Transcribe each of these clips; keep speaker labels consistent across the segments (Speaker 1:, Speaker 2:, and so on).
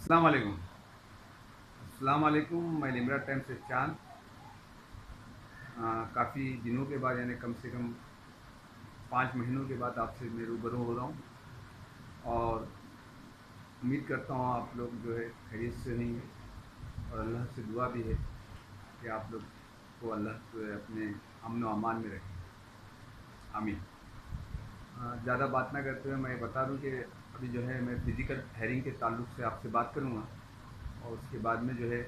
Speaker 1: अस्सलाम वालेकुम। अस्सलाम वालेकुम। मैं लिमरा टाइम से चांद काफ़ी दिनों के बाद यानी कम से कम 5 महीनों के बाद आपसे मैं रूबरू हो रहा हूँ और उम्मीद करता हूँ आप लोग जो है खैरियत से रहेंगे और अल्लाह से दुआ भी है कि आप लोग को अल्लाह जो है अपने अमन व अमान में रखें। आमीन। ज़्यादा बात ना करते हुए मैं बता दूँ कि अभी जो है मैं फ़िज़िकल हेयरिंग के ताल्लुक़ से आपसे बात करूँगा और उसके बाद में जो है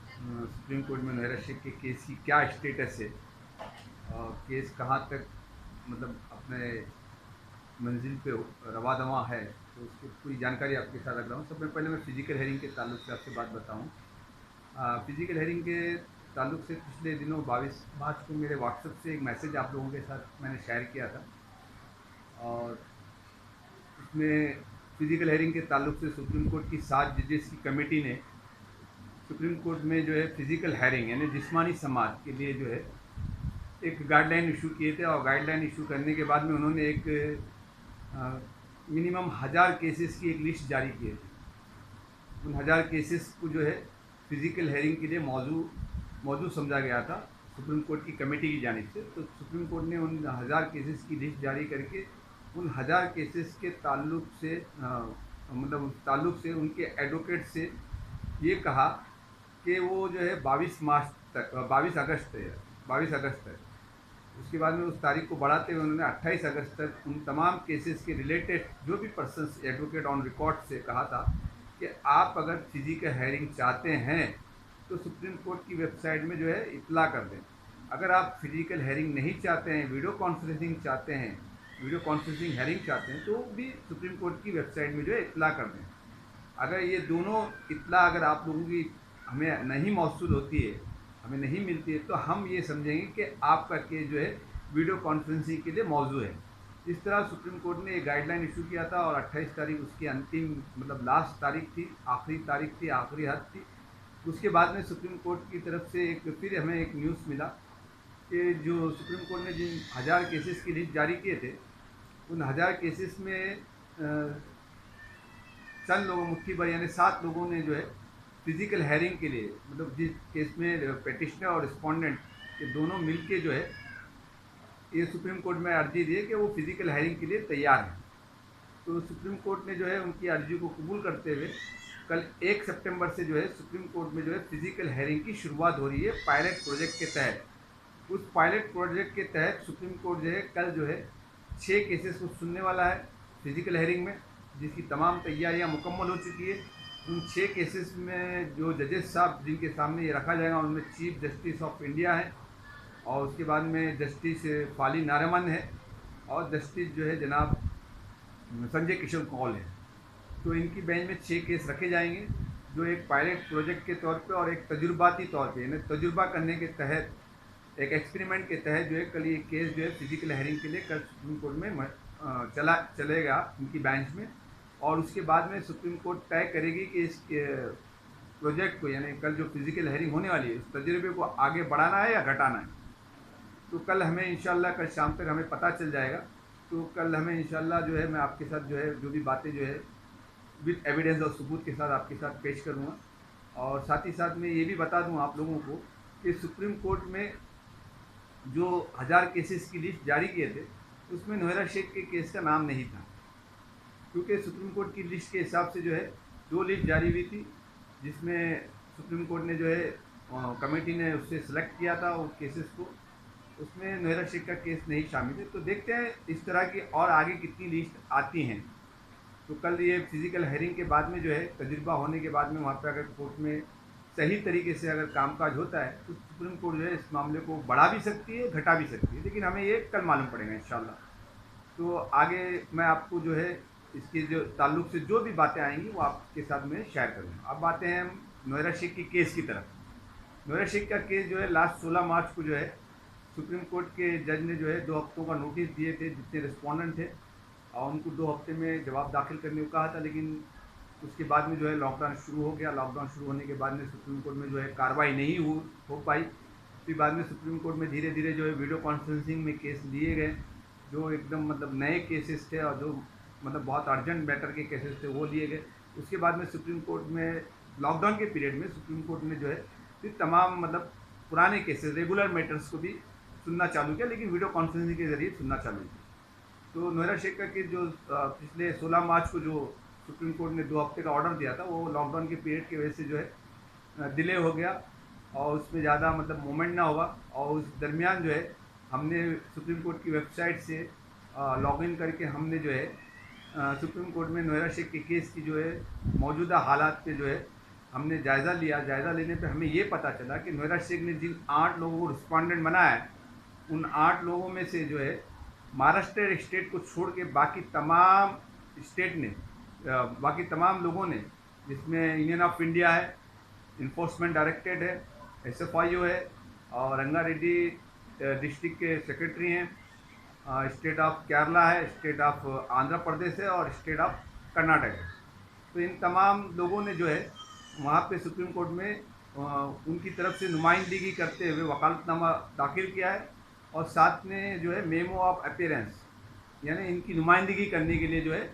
Speaker 1: सुप्रीम कोर्ट में नौहरा शेख के केस की क्या स्टेटस है और केस कहाँ तक मतलब अपने मंजिल पे रवा दवा है, तो उसकी पूरी जानकारी आपके साथ रख रहा हूँ। सबसे पहले मैं फ़िज़िकल हेयरिंग के ताल्लुक से आपसे बात बताऊँ। फ़िज़िकल हेयरिंग के ताल्लुक से पिछले दिनों 22 मार्च को मेरे व्हाट्सएप से एक मैसेज आप लोगों के साथ मैंने शेयर किया था और उसमें फ़िज़िकल हेयरिंग के ताल्लुक से सुप्रीम कोर्ट की 7 जजेस की कमेटी ने सुप्रीम कोर्ट में जो है फ़िज़िकल हेयरिंग यानी जिस्मानी समाज के लिए जो है एक गाइडलाइन इशू किए थे और गाइडलाइन इशू करने के बाद में उन्होंने एक मिनिमम 1000 केसेस की एक लिस्ट जारी किए थे। उन 1000 केसेस को जो है फ़िज़िकल हेयरिंग के लिए मौजू समझा गया था सुप्रीम कोर्ट की कमेटी की जानिब से। तो सुप्रीम कोर्ट ने उन 1000 केसेस की लिस्ट जारी करके उन 1000 केसेस के ताल्लुक से उनके एडवोकेट से ये कहा कि वो जो है 22 अगस्त तक उसके बाद में उस तारीख को बढ़ाते हुए उन्होंने 28 अगस्त तक उन तमाम केसेस के रिलेटेड जो भी पर्सन्स एडवोकेट ऑन रिकॉर्ड से कहा था कि आप अगर फिजिकल हेयरिंग चाहते हैं तो सुप्रीम कोर्ट की वेबसाइट में जो है इतला कर दें। अगर आप फिजिकल हेयरिंग नहीं चाहते हैं, वीडियो कॉन्फ्रेंसिंग चाहते हैं, वीडियो कॉन्फ्रेंसिंग हेयरिंग चाहते हैं, तो भी सुप्रीम कोर्ट की वेबसाइट में जो है इतला कर दें। अगर ये दोनों इतला अगर आप लोगों की हमें नहीं मौसूल होती है, हमें नहीं मिलती है, तो हम ये समझेंगे कि आपका केस जो है वीडियो कॉन्फ्रेंसिंग के लिए मौजू है। इस तरह सुप्रीम कोर्ट ने एक गाइडलाइन इशू किया था और 28 तारीख उसकी अंतिम मतलब लास्ट तारीख थी, आखिरी तारीख थी, आखिरी हद थी। उसके बाद में सुप्रीम कोर्ट की तरफ से एक फिर हमें एक न्यूज़ मिला कि जो सुप्रीम कोर्ट ने जिन 1000 केसेस की लिस्ट जारी किए थे, उन 1000 केसेस में चंद लोगों मुट्ठी भर यानी 7 लोगों ने जो है फिजिकल हेयरिंग के लिए मतलब जिस केस में पेटिशनर और रिस्पोंडेंट ये दोनों मिलके जो है ये सुप्रीम कोर्ट में अर्जी दी है कि वो फिजिकल हेयरिंग के लिए तैयार हैं। तो सुप्रीम कोर्ट ने जो है उनकी अर्जी को कबूल करते हुए कल 1 सितंबर से जो है सुप्रीम कोर्ट में जो है फिजिकल हेयरिंग की शुरुआत हो रही है पायलट प्रोजेक्ट के तहत। उस पायलट प्रोजेक्ट के तहत सुप्रीम कोर्ट जो है कल जो है 6 केसेस को सुनने वाला है फिजिकल हेयरिंग में, जिसकी तमाम तैयारियां मुकम्मल हो चुकी है। उन 6 केसेस में जो जजेस साहब जिनके सामने ये रखा जाएगा उनमें चीफ जस्टिस ऑफ इंडिया है और उसके बाद में जस्टिस फाली नारमन है और जस्टिस जो है जनाब संजय किशोर कौल है। तो इनकी बेंच में 6 केस रखे जाएंगे जो एक पायलट प्रोजेक्ट के तौर पे और एक तजुर्बाती तौर पे यानी तजुर्बा करने के तहत एक एक्सपेरिमेंट के तहत जो है कल ये केस जो है फिजिकल हेयरिंग के लिए कल सुप्रीम कोर्ट में चलेगा इनकी बेंच में। और उसके बाद में सुप्रीम कोर्ट तय करेगी कि इस प्रोजेक्ट को यानी कल जो फिजिकल हेयरिंग होने वाली है उस तजुर्बे को आगे बढ़ाना है या घटाना है। तो कल हमें इंशाल्लाह कल शाम तक हमें पता चल जाएगा। तो कल हमें इंशाल्लाह जो है मैं आपके साथ जो है जो भी बातें जो है विद एविडेंस और सबूत के साथ आपके साथ पेश करूँगा। और साथ ही साथ मैं ये भी बता दूँ आप लोगों को कि सुप्रीम कोर्ट में जो 1000 केसेस की लिस्ट जारी किए थे उसमें नौहरा शेख के केस का नाम नहीं था, क्योंकि सुप्रीम कोर्ट की लिस्ट के हिसाब से जो है 2 लिस्ट जारी हुई थी जिसमें सुप्रीम कोर्ट ने जो है कमेटी ने उससे सेलेक्ट किया था वो केसेस को, उसमें नौहरा शेख का केस नहीं शामिल है। तो देखते हैं इस तरह की और आगे कितनी लिस्ट आती हैं। तो कल ये फिजिकल हेयरिंग के बाद में जो है तजुर्बा होने के बाद में वहाँ पे अगर कोर्ट में सही तरीके से अगर कामकाज होता है तो सुप्रीम कोर्ट जो है इस मामले को बढ़ा भी सकती है घटा भी सकती है, लेकिन हमें ये कल मालूम पड़ेगा इंशाल्लाह। तो आगे मैं आपको जो है इसके जो ताल्लुक से जो भी बातें आएंगी वो आपके साथ में शेयर करूँगा। अब आते हैं हम नौहरा शेख की केस की तरफ। नौहरा शेख का केस जो है लास्ट 16 मार्च को जो है सुप्रीम कोर्ट के जज ने जो है 2 हफ्तों का नोटिस दिए थे जितने रिस्पोंडेंट थे और उनको 2 हफ्ते में जवाब दाखिल करने को कहा था, लेकिन उसके बाद में जो है लॉकडाउन शुरू हो गया। लॉकडाउन शुरू होने के बाद में सुप्रीम कोर्ट में जो है कार्रवाई नहीं हो पाई। फिर बाद में सुप्रीम कोर्ट में धीरे धीरे जो है वीडियो कॉन्फ्रेंसिंग में केस लिए गए जो एकदम मतलब नए केसेस थे और जो मतलब बहुत अर्जेंट मैटर के केसेस थे वो लिए गए। उसके बाद में सुप्रीम कोर्ट में लॉकडाउन के पीरियड में सुप्रीम कोर्ट ने जो है फिर तमाम मतलब पुराने केसेस रेगुलर मैटर्स को भी सुनना चालू किया, लेकिन वीडियो कॉन्फ्रेंसिंग के जरिए सुनना चालू किया। तो नोएरा शेख का केस जो पिछले 16 मार्च को जो सुप्रीम कोर्ट ने 2 हफ्ते का ऑर्डर दिया था, वो लॉकडाउन के पीरियड की वजह से जो है डिले हो गया और उसमें ज़्यादा मतलब मूवमेंट ना हुआ। और उस दरमियान जो है हमने सुप्रीम कोर्ट की वेबसाइट से लॉगिन करके हमने जो है सुप्रीम कोर्ट में नोएरा शेख के केस की जो है मौजूदा हालात पे जो है हमने जायज़ा लिया। जायज़ा लेने पे हमें ये पता चला कि नोएरा शेख ने जिन 8 लोगों को रिस्पॉन्डेंट बनाया है, उन 8 लोगों में से जो है महाराष्ट्र स्टेट को छोड़ के बाकी तमाम स्टेट ने बाकी तमाम लोगों ने, जिसमें यूनियन ऑफ इंडिया है, इन्फोर्समेंट डायरेक्टरेट है, SFIO है और रंगारेड्डी डिस्ट्रिक्ट के सेक्रेटरी हैं, स्टेट ऑफ केरला है, स्टेट ऑफ आंध्र प्रदेश है और स्टेट ऑफ कर्नाटक है। तो इन तमाम लोगों ने जो है वहाँ पे सुप्रीम कोर्ट में उनकी तरफ से नुमाइंदगी करते हुए वकालतनामा दाखिल किया है और साथ में जो है मेमो ऑफ अपीयरेंस, यानी इनकी नुमाइंदगी करने के लिए जो है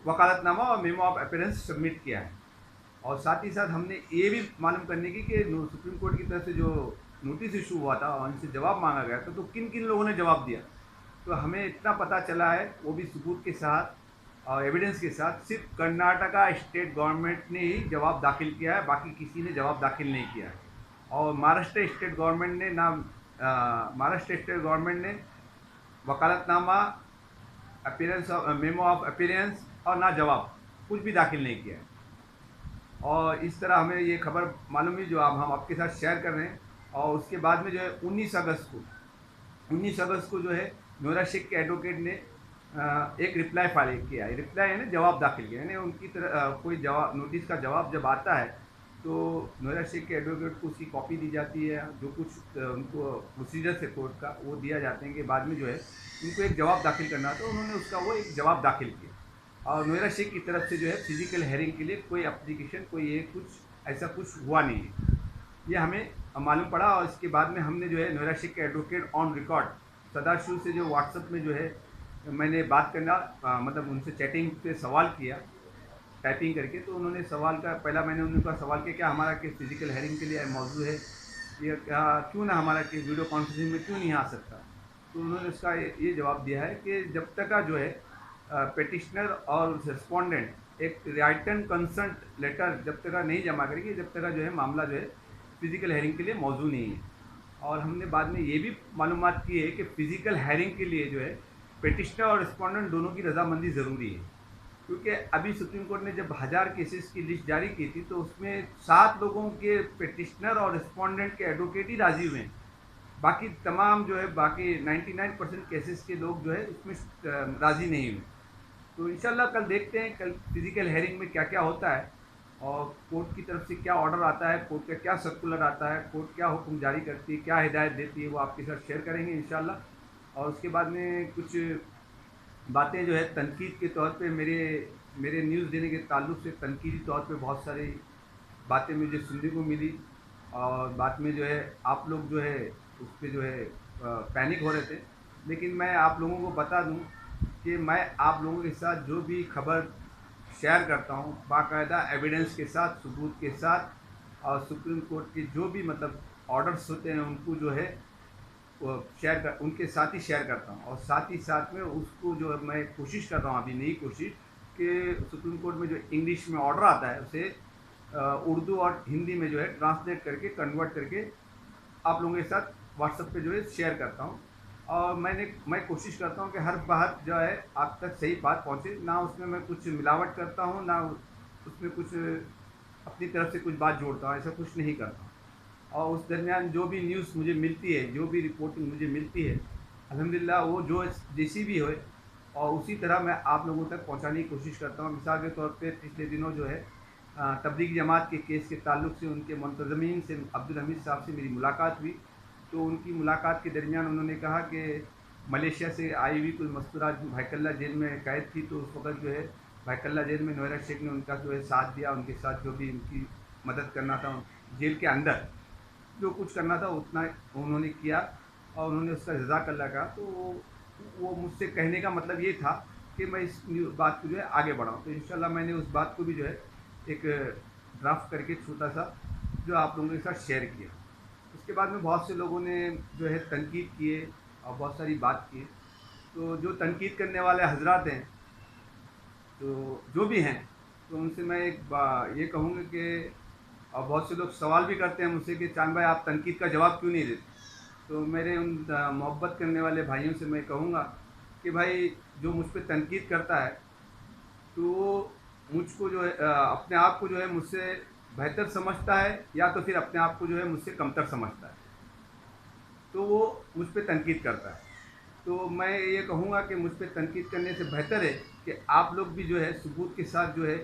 Speaker 1: वकालतनामा और मेमो ऑफ अपीयरेंस सबमिट किया है। और साथ ही साथ हमने ये भी मालूम करने की कि सुप्रीम कोर्ट की तरफ से जो नोटिस इशू हुआ था और उनसे जवाब मांगा गया था, तो किन किन लोगों ने जवाब दिया। तो हमें इतना पता चला है, वो भी सबूत के साथ और एविडेंस के साथ, सिर्फ कर्नाटका स्टेट गवर्नमेंट ने ही जवाब दाखिल किया है, बाकी किसी ने जवाब दाखिल नहीं किया है। और महाराष्ट्र स्टेट गवर्नमेंट ने महाराष्ट्र स्टेट गवर्नमेंट ने वकालतनामा, अपीयरेंस मेमो ऑफ अपीयरेंस और ना जवाब कुछ भी दाखिल नहीं किया है। और इस तरह हमें ये खबर मालूम हुई जो अब हम आपके साथ शेयर कर रहे हैं। और उसके बाद में जो है 19 अगस्त को जो है नोएरा शेख के एडवोकेट ने एक रिप्लाई फाइल किया है। रिप्लाई यानी जवाब दाखिल किया, यानी उनकी तरह कोई जवाब नोटिस का जवाब जब आता है तो नोएरा शेख के एडवोकेट को उसकी कॉपी दी जाती है, जो कुछ उनको प्रोसीजर्स है कोर्ट का वो दिया जाते हैं कि बाद में जो है उनको एक जवाब दाखिल करना, तो उन्होंने उसका वो एक जवाब दाखिल किया। और नोएरा शेख की तरफ से जो है फिजिकल हेयरिंग के लिए कोई एप्लीकेशन, कोई ये कुछ ऐसा कुछ हुआ नहीं है, ये हमें मालूम पड़ा। और इसके बाद में हमने जो है नोएरा शेख के एडवोकेट ऑन रिकॉर्ड सदाशिव से जो व्हाट्सएप में जो है मैंने बात करना मतलब उनसे चैटिंग पे सवाल किया टाइपिंग करके। तो उन्होंने सवाल का पहला मैंने उनका सवाल किया क्या हमारा केस फिजिकल हेयरिंग के लिए मौजूद है, ये क्या क्यों ना हमारा केस वीडियो कॉन्फ्रेंसिंग में क्यों नहीं आ सकता। तो उन्होंने उसका ये जवाब दिया है कि जब तक का जो है पेटिशनर और रिस्पोंडेंट एक राइटन कंसर्ट लेटर जब तक नहीं जमा करेगी, जब तक जो है मामला जो है फिजिकल हेयरिंग के लिए मौजूद नहीं है। और हमने बाद में ये भी मालूमात की है कि फिजिकल हेयरिंग के लिए जो है पेटिशनर और रिस्पोंडेंट दोनों की रजामंदी ज़रूरी है, क्योंकि अभी सुप्रीम कोर्ट ने जब 1000 केसेस की लिस्ट जारी की थी तो उसमें 7 लोगों के पेटिशनर और रिस्पोंडेंट के एडवोकेट ही राजी हुए हैं, बाकी तमाम जो है बाकी 99% केसेस के लोग जो है उसमें राज़ी नहीं हुए। तो इंशाल्लाह कल देखते हैं कल फिजिकल हेयरिंग में क्या क्या होता है और कोर्ट की तरफ से क्या ऑर्डर आता है, कोर्ट का क्या सर्कुलर आता है, कोर्ट क्या हुक्म जारी करती है, क्या हिदायत देती है, वो आपके साथ शेयर करेंगे इंशाल्लाह। और उसके बाद में कुछ बातें जो है तनकीद के तौर पे मेरे न्यूज़ देने के ताल्लुक़ से तनकीदी तौर पे बहुत सारी बातें मुझे सुनने को मिली। और बाद में जो है आप लोग जो है उस पर जो है पैनिक हो रहे थे, लेकिन मैं आप लोगों को बता दूं कि मैं आप लोगों के साथ जो भी खबर शेयर करता हूं बाकायदा एविडेंस के साथ, सबूत के साथ, और सुप्रीम कोर्ट के जो भी मतलब ऑर्डर्स होते हैं उनको जो है वो उनके साथ ही शेयर करता हूँ। और साथ ही साथ में उसको जो है मैं कोशिश कर रहा हूँ अभी नई कोशिश कि सुप्रीम कोर्ट में जो इंग्लिश में ऑर्डर आता है उसे उर्दू और हिंदी में जो है ट्रांसलेट करके कन्वर्ट करके आप लोगों के साथ व्हाट्सएप पे जो है शेयर करता हूँ। और मैं कोशिश करता हूँ कि हर बात जो है आप तक सही बात पहुँचे, ना उसमें मैं कुछ मिलावट करता हूँ, ना उसमें कुछ अपनी तरफ से कुछ बात जोड़ता हूँ, ऐसा कुछ नहीं करता। और उस दरमियान जो भी न्यूज़ मुझे मिलती है, जो भी रिपोर्टिंग मुझे मिलती है, अल्हम्दुलिल्लाह वो जो जैसी भी हो और उसी तरह मैं आप लोगों तक पहुंचाने की कोशिश करता हूं। मिसाल के तौर पे पिछले दिनों जो है तबलीग जमात के केस के ताल्लुक से उनके मुंतज़मीन से अब्दुल हमीद साहब से मेरी मुलाकात हुई। तो उनकी मुलाकात के दरमियान उन्होंने कहा कि मलेशिया से आई हुई कोई मस्तूरात भाईकल्ला जेल में कैद थी, तो उस वक्त जो है भाईकल्ला जेल में नोएरा शेख ने उनका जो है साथ दिया, उनके साथ जो भी उनकी मदद करना था जेल के अंदर जो कुछ करना था उतना उन्होंने किया और उन्होंने उसका जज़ाकल्लाह कहा। तो वो मुझसे कहने का मतलब ये था कि मैं इस बात को जो है आगे बढ़ाऊँ। तो इंशाल्लाह मैंने उस बात को भी जो है एक ड्राफ्ट करके छोटा सा जो आप लोगों के साथ शेयर किया। उसके बाद में बहुत से लोगों ने जो है तनकीद किए और बहुत सारी बात की। तो जो तनकीद करने वाले हजरात हैं, तो जो भी हैं, तो उनसे मैं ये कहूँगा कि और बहुत से लोग सवाल भी करते हैं मुझसे कि चांद भाई आप तनकीद का जवाब क्यों नहीं देते। तो मेरे उन मोहब्बत करने वाले भाइयों से मैं कहूँगा कि भाई जो मुझ पे तनकीद करता है, तो वो मुझको जो है अपने आप को जो है मुझसे बेहतर समझता है, या तो फिर अपने आप को जो है मुझसे कमतर समझता है, तो वो मुझ पे तनकीद करता है। तो मैं ये कहूँगा कि मुझ पे तनकीद करने से बेहतर है कि आप लोग भी जो है सबूत के साथ जो है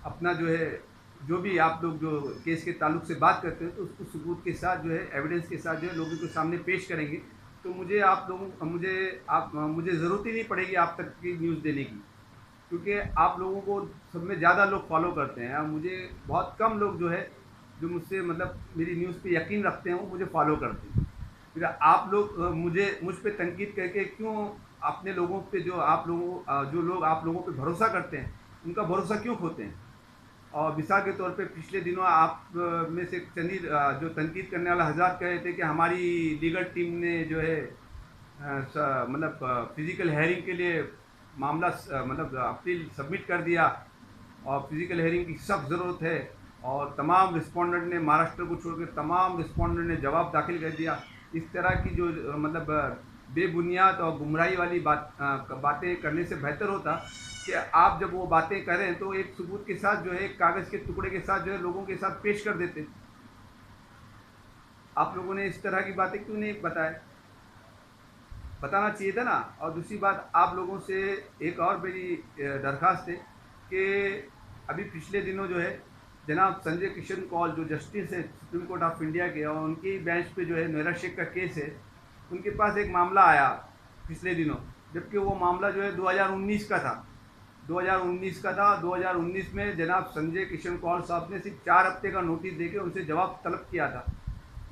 Speaker 1: अपना जो है जो भी आप लोग जो केस के ताल्लुक से बात करते हैं, तो उसको सबूत के साथ जो है एविडेंस के साथ जो है लोगों के सामने पेश करेंगे। तो मुझे ज़रूरत ही नहीं पड़ेगी आप तक की न्यूज़ देने की, क्योंकि आप लोगों को सब में ज़्यादा लोग फॉलो करते हैं। मुझे बहुत कम लोग जो है जो मुझसे मतलब मेरी न्यूज़ पे यकीन रखते हैं, वो मुझे फॉलो करते हैं। फिर आप लोग मुझ पे तनकीद करके क्यों अपने लोगों पे जो लोग आप लोगों पे भरोसा करते हैं, उनका भरोसा क्यों खोते हैं। और मिसाल के तौर पे पिछले दिनों आप में से चंदी जो तनकीद करने वाला हजरात कह रहे थे कि हमारी लीगल टीम ने जो है मतलब फिज़िकल हेयरिंग के लिए मामला मतलब अपील सबमिट कर दिया, और फिज़िकल हेयरिंग की सख्त ज़रूरत है, और तमाम रिस्पोंडेंट ने, महाराष्ट्र को छोड़कर तमाम रिस्पोंडेंट ने जवाब दाखिल कर दिया। इस तरह की जो मतलब बेबुनियाद और गुमराही वाली बातें करने से बेहतर होता कि आप जब वो बातें करें तो एक सबूत के साथ जो है, एक कागज़ के टुकड़े के साथ जो है लोगों के साथ पेश कर देते। आप लोगों ने इस तरह की बातें क्यों नहीं बताना चाहिए था ना। और दूसरी बात, आप लोगों से एक और मेरी दरख्वास्त है कि अभी पिछले दिनों जो है जनाब संजय किशन कौल जो जस्टिस है सुप्रीम कोर्ट ऑफ इंडिया के, और उनकी बेंच पे जो है नोएरा शेख का केस है, उनके पास एक मामला आया पिछले दिनों, जबकि वो मामला जो है 2019 का था। 2019 का था। 2019 में जनाब संजय किशन कौल साहब ने सिर्फ 4 हफ्ते का नोटिस देके उनसे जवाब तलब किया था।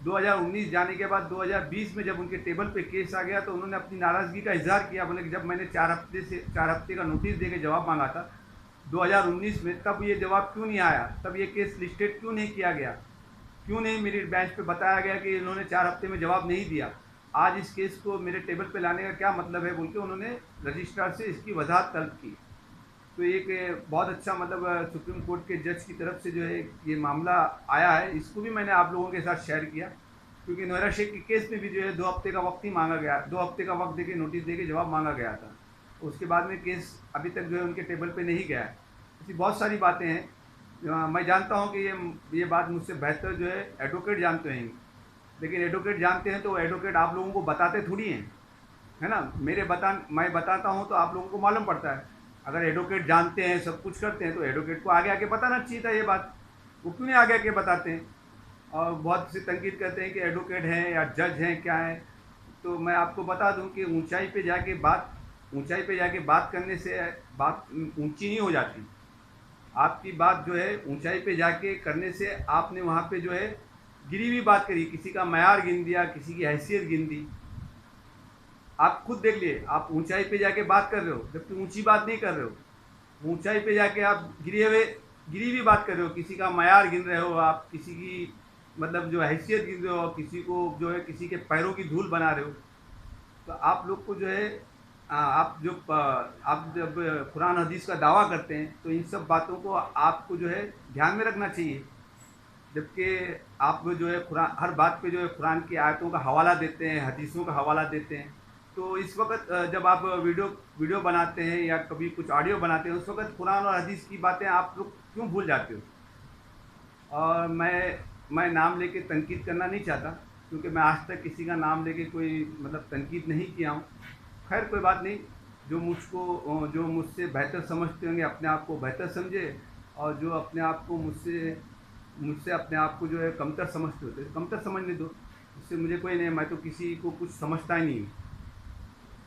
Speaker 1: 2019 जाने के बाद 2020 में जब उनके टेबल पे केस आ गया, तो उन्होंने अपनी नाराज़गी का इजहार किया। बोले कि जब मैंने 4 हफ्ते का नोटिस देके जवाब मांगा था 2019 में, तब ये जवाब क्यों नहीं आया, तब ये केस लिस्टेड क्यों नहीं किया गया, क्यों नहीं मेरी बेंच पे बताया गया कि इन्होंने 4 हफ्ते में जवाब नहीं दिया। आज इस केस को मेरे टेबल पे लाने का क्या मतलब है, बोल के उन्होंने रजिस्ट्रार से इसकी वजाहत तलब की। तो एक बहुत अच्छा मतलब सुप्रीम कोर्ट के जज की तरफ से जो है ये मामला आया है, इसको भी मैंने आप लोगों के साथ शेयर किया, क्योंकि नोएरा शेख के केस में भी जो है 2 हफ्ते का वक्त ही मांगा गया, 2 हफ्ते का वक्त देके नोटिस देके जवाब मांगा गया था। उसके बाद में केस अभी तक जो है उनके टेबल पे नहीं गया है। ऐसी बहुत सारी बातें हैं। मैं जानता हूँ कि ये बात मुझसे बेहतर जो है एडवोकेट जानते हैं, लेकिन एडवोकेट जानते हैं तो एडवोकेट आप लोगों को बताते थोड़ी हैं, है ना। मैं बताता हूँ तो आप लोगों को मालूम पड़ता है। अगर एडवोकेट जानते हैं, सब कुछ करते हैं, तो एडवोकेट को आगे आके बताना चाहिए था ये बात। वो क्यों नहीं आगे आके बताते हैं। और बहुत से तनकीद करते हैं कि एडवोकेट हैं या जज हैं, क्या है। तो मैं आपको बता दूं कि ऊंचाई पे जाके बात करने से बात ऊंची नहीं हो जाती। आपकी बात जो है ऊंचाई पे जाके करने से आपने वहाँ पे जो है गिरी हुई बात करी, किसी का मयार गिन दिया, किसी की हैसियत गिन दी। आप खुद देख लिए, आप ऊंचाई पे जाके बात कर रहे हो, जबकि ऊंची बात नहीं कर रहे हो। ऊंचाई पे जाके आप गिरी हुई बात कर रहे हो, किसी का मयार गिन रहे हो, आप किसी की मतलब जो हैसियत गिन रहे हो, किसी को जो है किसी के पैरों की धूल बना रहे हो। तो आप लोग को जो है आप जब कुरान हदीस का दावा करते हैं, तो इन सब बातों को आपको जो है ध्यान में रखना चाहिए। जबकि आप जो है कुरान हर बात पे जो है कुरान की आयतों का हवाला देते हैं, हदीसों का हवाला देते हैं। तो इस वक्त जब आप वीडियो बनाते हैं या कभी कुछ ऑडियो बनाते हैं, उस वक्त कुरान और हदीस की बातें आप लोग क्यों भूल जाते हो। और मैं नाम लेके तनकीद करना नहीं चाहता, क्योंकि मैं आज तक किसी का नाम लेके कोई मतलब तनकीद नहीं किया हूँ। खैर कोई बात नहीं। जो मुझसे बेहतर समझते होंगे अपने आप को बेहतर समझे, और जो अपने आप को मुझसे अपने आप को जो है कमतर समझते होते कमतर समझने दो। इससे मुझे कोई नहीं, मैं तो किसी को कुछ समझता ही नहीं हूँ।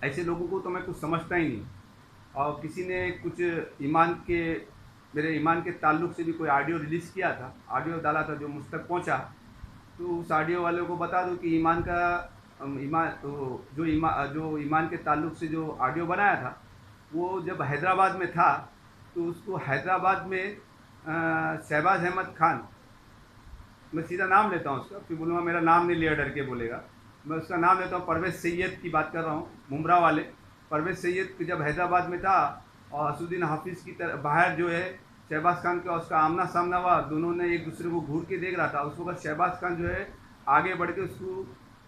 Speaker 1: ऐसे लोगों को तो मैं कुछ समझता ही नहीं। और किसी ने कुछ मेरे ईमान के ताल्लुक़ से भी कोई ऑडियो रिलीज़ किया था, ऑडियो डाला था जो मुझ तक पहुँचा। तो उस ऑडियो वाले को बता दूं कि ईमान का जो ईमान के ताल्लुक़ से जो ऑडियो बनाया था, वो जब हैदराबाद में था तो उसको हैदराबाद में शहबाज अहमद खान, मैं सीधा नाम लेता हूँ उसका, फिर बोलूँगा मेरा नाम नहीं लिया डर के बोलेगा, मैं उसका नाम लेता हूँ, परवेज़ सैयद की बात कर रहा हूँ, मुमरा वाले परवेज़ सैयद जब हैदराबाद में था और असुद्दीन हाफिज़ की तरह बाहर जो है शहबाज खान का उसका आमना सामना हुआ, दोनों ने एक दूसरे को घूर के देख रहा था। उस वक्त शहबाज खान जो है आगे बढ़ के उसको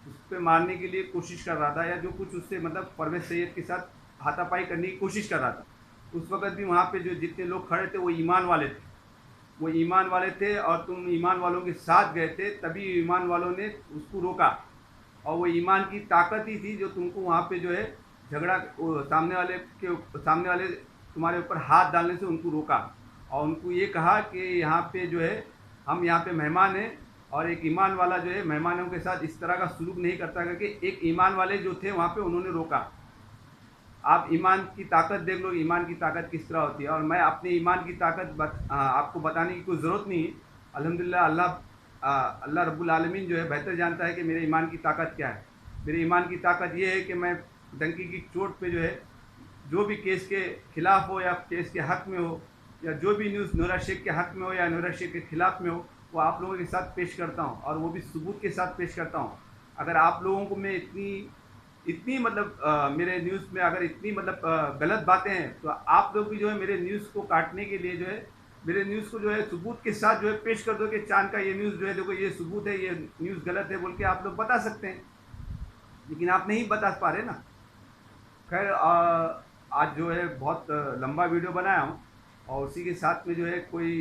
Speaker 1: उस पर मारने के लिए कोशिश कर रहा था, या जो कुछ उससे मतलब परवेज़ सैयद के साथ हाथापाई करने की कोशिश कर रहा था। उस वक्त भी वहाँ पे जो जितने लोग खड़े थे वो ईमान वाले थे, वो ईमान वाले थे, और तुम ईमान वालों के साथ गए थे, तभी ईमान वालों ने उसको रोका। और वो ईमान की ताकत ही थी जो तुमको वहाँ पे जो है झगड़ा सामने वाले तुम्हारे ऊपर हाथ डालने से उनको रोका, और उनको ये कहा कि यहाँ पे जो है हम यहाँ पे मेहमान हैं, और एक ईमान वाला जो है मेहमानों के साथ इस तरह का सलूक नहीं करता, करके एक ईमान वाले जो थे वहाँ पे उन्होंने रोका। आप ईमान की ताकत देख लो, ईमान की ताकत किस तरह होती है। और मैं अपने ईमान की ताकत आपको बताने की कोई ज़रूरत नहीं है। अल्हम्दुलिल्लाह अल्लाह रब्बुल आलमीन जो है बेहतर जानता है कि मेरे ईमान की ताकत क्या है। मेरे ईमान की ताकत ये है कि मैं डंकी की चोट पे जो है जो भी केस के खिलाफ हो या केस के हक में हो, या जो भी न्यूज़ नूरा शेख के हक में हो या नूरा शेख के खिलाफ में हो, वो आप लोगों के साथ पेश करता हूँ, और वो भी सबूत के साथ पेश करता हूँ। अगर आप लोगों को मैं इतनी इतनी मतलब मेरे न्यूज़ में अगर इतनी मतलब गलत बातें हैं, तो आप लोग भी जो है मेरे न्यूज़ को काटने के लिए जो है मेरे न्यूज़ को जो है सबूत के साथ जो है पेश कर दो कि चांद का ये न्यूज़ जो है देखो ये सबूत है, ये न्यूज़ गलत है बोल के आप लोग बता सकते हैं, लेकिन आप नहीं बता पा रहे ना। खैर आज जो है बहुत लंबा वीडियो बनाया हूँ, और उसी के साथ में जो है कोई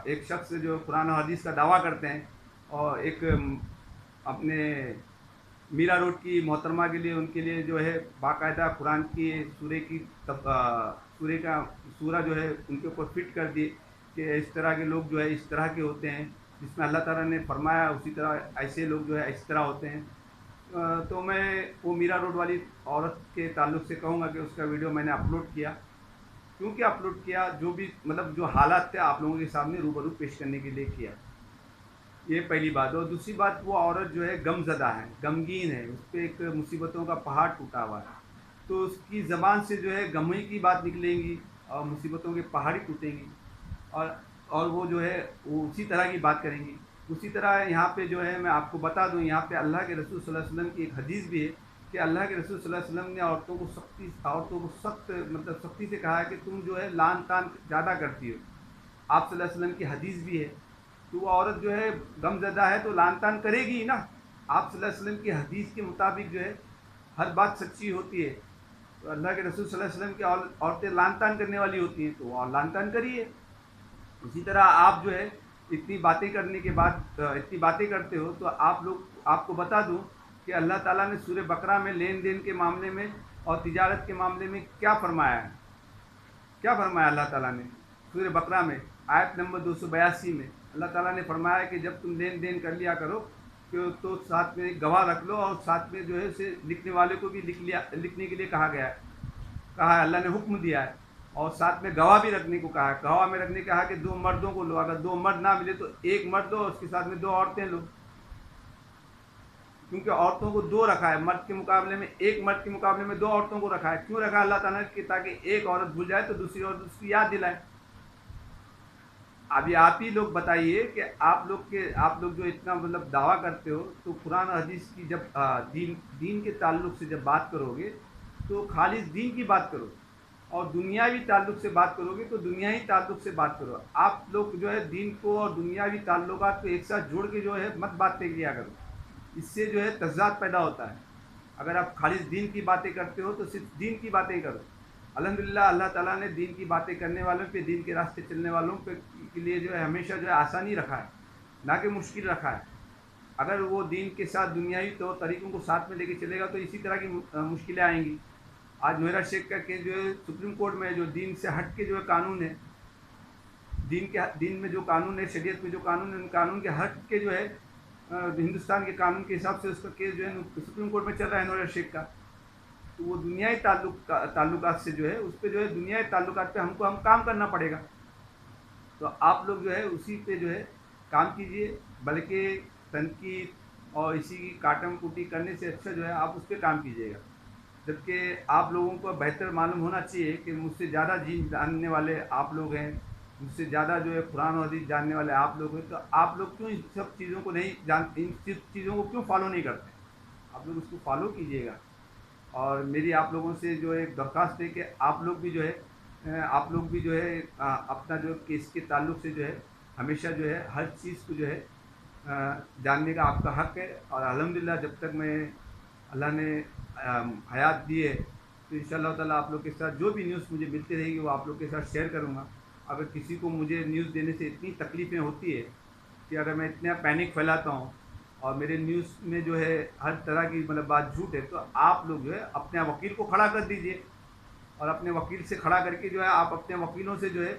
Speaker 1: एक शख्स जो कुरान और हदीस का दावा करते हैं, और एक अपने मीरा रोड की मोहतरमा के लिए उनके लिए जो है बाकायदा कुरान की सूरे की सूरे का सूरा जो है उनके ऊपर फिट कर दिए कि इस तरह के लोग जो है इस तरह के होते हैं, जिसमें अल्लाह ताला ने फरमाया उसी तरह ऐसे लोग जो है इस तरह होते हैं। तो मैं वो मीरा रोड वाली औरत के ताल्लुक से कहूँगा कि उसका वीडियो मैंने अपलोड किया, क्योंकि अपलोड किया जो भी मतलब जो हालात थे आप लोगों के सामने रूबरू पेश करने के लिए किया। ये पहली बात। और दूसरी बात, वो औरत जो है गमज़दा है, गमगीन है, उस पर एक मुसीबतों का पहाड़ टूटा हुआ है, तो उसकी ज़बान से जो है गम ही की बात निकलेंगी और मुसीबतों के पहाड़ ही टूटेंगी, और और वो जो है वो उसी तरह की बात करेंगी। उसी तरह यहाँ पे जो है मैं आपको बता दूँ, यहाँ पे अल्लाह के रसूल सल्लल्लाहु अलैहि वसल्लम की एक हदीस भी है कि अल्लाह के रसूल सल्लल्लाहु अलैहि वसल्लम ने औरतों को सख्त मतलब सख्ती से कहा है कि तुम जो है लान तान ज़्यादा करती हो। आप सल्लल्लाहु अलैहि वसल्लम की हदीस भी है। तो वो औरत जो है गमज़दा है तो लान तान करेगी ही ना। आप सल्लल्लाहु अलैहि वसल्लम की हदीस के मुताबिक जो है हर बात सच्ची होती है, तो अल्लाह के रसूल सल्लल्लाहु अलैहि वसल्लम की औरतें लान तान करने वाली होती हैं, तो वो लान तान करिए। इसी तरह आप जो है इतनी बातें करने के बाद इतनी बातें करते हो, तो आपको बता दूं कि अल्लाह ताला ने सूरह बकरा में लेन देन के मामले में और तिजारत के मामले में क्या फरमाया है, क्या फरमाया अल्लाह ताला ने सूरह बकरा में आयत नंबर 282 में अल्लाह ताला ने फरमाया कि जब तुम लेन देन कर लिया करो तो साथ में गवाह रख लो, और साथ में जो है उसे लिखने वाले को भी लिखने के लिए कहा है अल्लाह ने हुक्म दिया है, और साथ में गवाह भी रखने को कहा है। गवाह में रखने को कहा कि 2 मर्दों को लो, अगर 2 मर्द ना मिले तो 1 मर्द लो और उसके साथ में 2 औरतें लो, क्योंकि औरतों को 2 रखा है, मर्द के मुकाबले में 1 मर्द के मुकाबले में 2 औरतों को रखा है। क्यों रखा अल्लाह ताला ने, ताकि एक औरत भूल जाए तो दूसरी औरत उसकी याद दिलाए। अभी आप ही लोग बताइए कि आप लोग जो इतना मतलब दावा करते हो, तो कुरान और हदीस की जब दीन के ताल्लुक से जब बात करोगे तो खालिस दीन की बात करो, और दुनियावी ताल्लुक से बात करोगे तो दुनियावी ताल्लुक से बात करो। आप लोग जो है दीन को और दुनियावी ताल्लुकात को एक साथ जोड़ के जो है मत बातें किया करो, इससे जो है तज़ाद पैदा होता है। अगर आप खालिस दीन की बातें करते हो तो सिर्फ दीन की बातें करो। अल्हम्दुलिल्लाह अल्लाह ताला ने दीन की बातें करने वालों पे, दीन के रास्ते चलने वालों पे के लिए जो है हमेशा जो है आसानी रखा है, ना कि मुश्किल रखा है। अगर वो दीन के साथ दुनियावी तौर तरीक़ों को साथ में लेके चलेगा तो इसी तरह की मुश्किलें आएंगी। आज नूरा शेख का केस जो है सुप्रीम कोर्ट में, जो दीन से हट के जो है कानून है, दीन में जो कानून है, शरीयत में जो कानून है, उन कानून के हट के जो है हिंदुस्तान के कानून के हिसाब से उसका केस जो है सुप्रीम कोर्ट में चल रहा है नूरा शेख का। तो वो दुनियाई ताल्लुकात से जो है उस पर जो है दुनियाई ताल्लुकात पे हम काम करना पड़ेगा। तो आप लोग जो है उसी पे जो है काम कीजिए, बल्कि तनकीद और इसी की काटम कुटी करने से अच्छा जो है आप उस पर काम कीजिएगा। जबकि आप लोगों को बेहतर मालूम होना चाहिए कि मुझसे ज़्यादा दीन जानने वाले आप लोग हैं, मुझसे ज़्यादा जो है कुरान और हदीस जानने वाले आप लोग हैं, तो आप लोग क्यों इन सब चीज़ों को नहीं जान, इन सब चीज़ों को क्यों फॉलो नहीं करते? आप लोग उसको फॉलो कीजिएगा। और मेरी आप लोगों से जो है एक दरख्वास्त है कि आप लोग भी जो है आप लोग भी जो है अपना जो केस के ताल्लुक से जो है हमेशा जो है हर चीज़ को जो है जानने का आपका हक है। और अल्हम्दुलिल्लाह जब तक मैं अल्लाह ने हयात दी है तो इंशाअल्लाह ताला आप लोग के साथ जो भी न्यूज़ मुझे मिलती रहेगी वो आप लोग के साथ शेयर करूँगा। अगर किसी को मुझे न्यूज़ देने से इतनी तकलीफ़ें होती है कि अगर मैं इतना पैनिक फैलाता हूँ और मेरे न्यूज़ में जो है हर तरह की मतलब बात झूठ है, तो आप लोग जो है अपने वकील को खड़ा कर दीजिए और अपने वकील से खड़ा करके जो है आप अपने वकीलों से जो है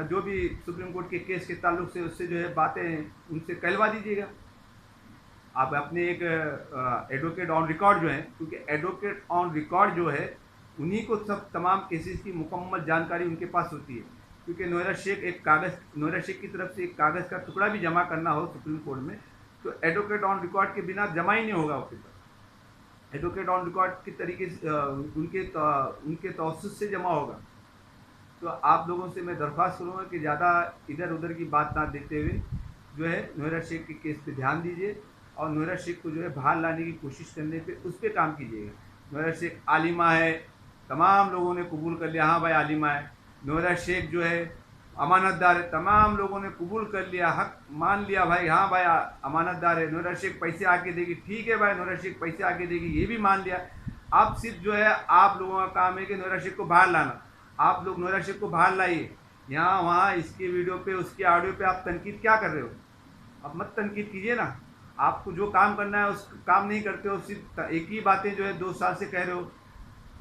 Speaker 1: जो भी सुप्रीम कोर्ट के केस के ताल्लुक से उससे जो है बातें उनसे कहलवा दीजिएगा। आप अपने एक एडवोकेट ऑन रिकॉर्ड जो है, क्योंकि एडवोकेट ऑन रिकॉर्ड जो है उन्हीं को सब तमाम केसेस की मुकम्मल जानकारी उनके पास होती है। क्योंकि नोएरा शेख की तरफ से एक कागज़ का टुकड़ा भी जमा करना हो सुप्रीम कोर्ट में तो एडवोकेट ऑन रिकॉर्ड के बिना जमा ही नहीं होगा उसके पास। एडवोकेट ऑन रिकॉर्ड के तरीके से उनके तवस्सुस से जमा होगा। तो आप लोगों से मैं दरख्वास्त करूँगा कि ज़्यादा इधर उधर की बात ना देखते हुए जो है नोएरा शेख के केस पे ध्यान दीजिए और नोएरा शेख को जो है बाहर लाने की कोशिश करने पे उस पर काम कीजिएगा। नोएरा शेख आलिमा है, तमाम लोगों ने कबूल कर लिया, हाँ भाई आलिमा है। नोएरा शेख जो है अमानतदार है, तमाम लोगों ने कबूल कर लिया, हक मान लिया भाई, हाँ भाई अमानतदार है। नोएरा शेख पैसे आके देगी, ठीक है भाई नोएरा शेख पैसे आके देगी, ये भी मान लिया। अब सिर्फ जो है आप लोगों का काम है कि नोएरा शेख को बाहर लाना। आप लोग नोएरा शेख को बाहर लाइए। यहाँ वहाँ इसकी वीडियो पे उसकी ऑडियो पे आप तनकीद क्या कर रहे हो? अब मत तनकीद कीजिए ना। आपको जो काम करना है उस काम नहीं करते हो, सिर्फ एक ही बातें जो है 2 साल से कह रहे हो,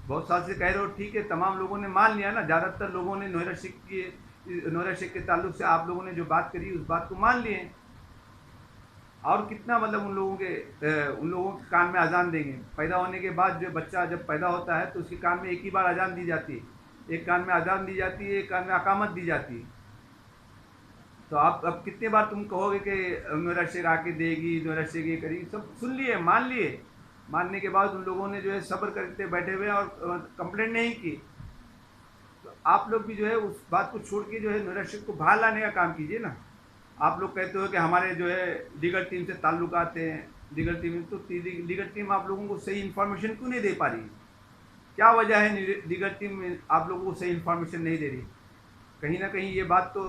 Speaker 1: बहुत साल से कह रहे हो, ठीक है तमाम लोगों ने मान लिया ना। ज़्यादातर लोगों ने नोएरा शेख के ताल्लुक से आप लोगों ने जो बात करी उस बात को मान लिए। और कितना मतलब उन लोगों के कान में अजान देंगे? पैदा होने के बाद जो बच्चा जब पैदा होता है तो उसके कान में एक ही बार अजान दी जाती है, एक कान में अजान दी जाती है, एक कान में अकामत दी जाती है। तो आप अब कितने बार तुम कहोगे कि नोएरा शेख आके देगी, नोएरा शेख ये करेगी? सब सुन लिए, मान लिए। मानने के बाद उन लोगों ने जो है सब्र करते बैठे हुए और कंप्लेंट नहीं की। तो आप लोग भी जो है उस बात को छोड़ के जो है नोएरा शेख को बाहर लाने का काम कीजिए ना। आप लोग कहते हो कि हमारे जो है लीगल टीम से ताल्लुक आते हैं, लीगल टीम आप लोगों को सही इन्फॉर्मेशन क्यों नहीं दे पा रही? क्या वजह है लीगल टीम आप लोगों को सही इन्फॉर्मेशन नहीं दे रही? कहीं ना कहीं ये बात तो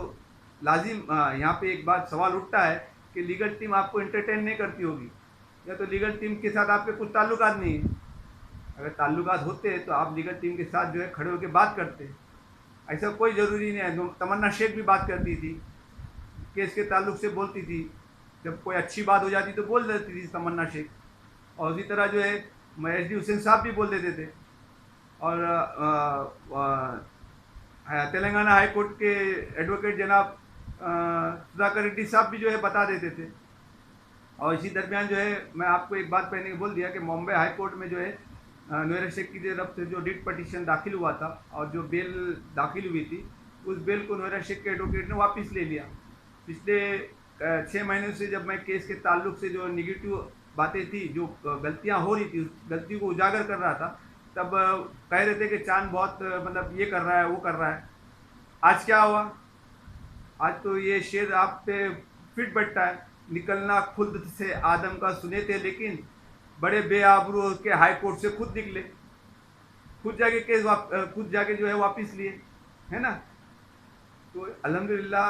Speaker 1: लाजिम यहाँ पे एक बात सवाल उठता है कि लीगल टीम आपको एंटरटेन नहीं करती होगी, या तो लीगल टीम के साथ आपके कुछ ताल्लुकात नहीं है। अगर ताल्लुकात होते तो आप लीगल टीम के साथ जो है खड़े होकर बात करते। ऐसा कोई ज़रूरी नहीं है। तमन्ना शेख भी बात करती थी, केस के ताल्लुक से बोलती थी, जब कोई अच्छी बात हो जाती तो बोल देती थी तमन्ना शेख। और उसी तरह जो है एच डी हुसैन साहब भी बोल देते थे। और तेलंगाना हाई कोर्ट के एडवोकेट जनाब सुधाकर रेड्डी साहब भी जो है बता देते थे। और इसी दरमियान जो है मैं आपको एक बात पहले बोल दिया कि बॉम्बे हाई कोर्ट में जो है नोएरा शेख की तरफ से जो रिट पटिशन दाखिल हुआ था और जो बेल दाखिल हुई थी, उस बेल को नोएरा शेख के एडवोकेट ने वापस ले लिया। पिछले 6 महीनों से जब मैं केस के ताल्लुक से जो निगेटिव बातें थी, जो गलतियां हो रही थी, उस गलती को उजागर कर रहा था, तब कह रहे थे कि चांद बहुत मतलब ये कर रहा है, वो कर रहा है। आज क्या हुआ? आज तो ये शेर आप पे फिट बैठता है, निकलना खुद से आदम का सुने थे, लेकिन बड़े बेआबरू के हाई कोर्ट से खुद निकले, खुद जाके जो है वापस लिए, है ना। तो अल्हम्दुलिल्लाह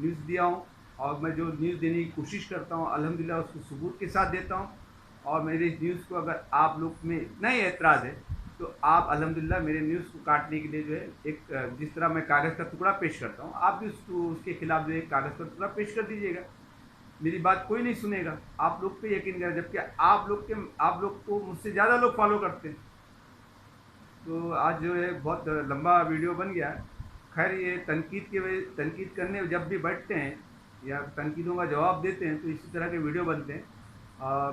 Speaker 1: न्यूज़ दिया हूँ और मैं जो न्यूज़ देने की कोशिश करता हूँ अल्हम्दुलिल्लाह उसको सबूत के साथ देता हूँ। और मेरे इस न्यूज़ को अगर आप लोग में इतना ही एतराज़ है तो आप अल्हम्दुलिल्लाह मेरे न्यूज़ को काटने के लिए जो है एक जिस तरह मैं कागज़ का टुकड़ा पेश करता हूँ, आप भी उसके खिलाफ जो है कागज़ का टुकड़ा पेश कर दीजिएगा। मेरी बात कोई नहीं सुनेगा, आप लोग पे यकीन करें, जबकि आप लोग को मुझसे ज़्यादा लोग फॉलो करते हैं। तो आज जो है बहुत लंबा वीडियो बन गया। खैर ये तनकीद करने जब भी बैठते हैं या तनकीदों का जवाब देते हैं तो इसी तरह के वीडियो बनते हैं।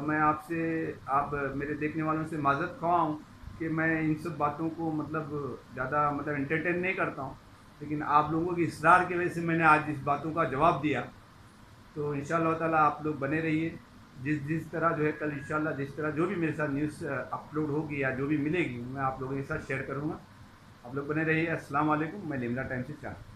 Speaker 1: मैं आप मेरे देखने वालों से माज़रत ख़्वाह हूँ कि मैं इन सब बातों को मतलब ज़्यादा मतलब एंटरटेन नहीं करता हूँ, लेकिन आप लोगों की इसरार की वजह से मैंने आज इस बातों का जवाब दिया। तो इंशाअल्लाह ताला आप लोग बने रहिए, जिस जिस तरह जो है कल इंशाल्लाह जिस तरह जो भी मेरे साथ न्यूज़ अपलोड होगी या जो भी मिलेगी मैं आप लोगों के साथ शेयर करूँगा। आप लोग बने रहिए। अस्सलाम वालेकुम। मैं लिमरा टाइम से चाहता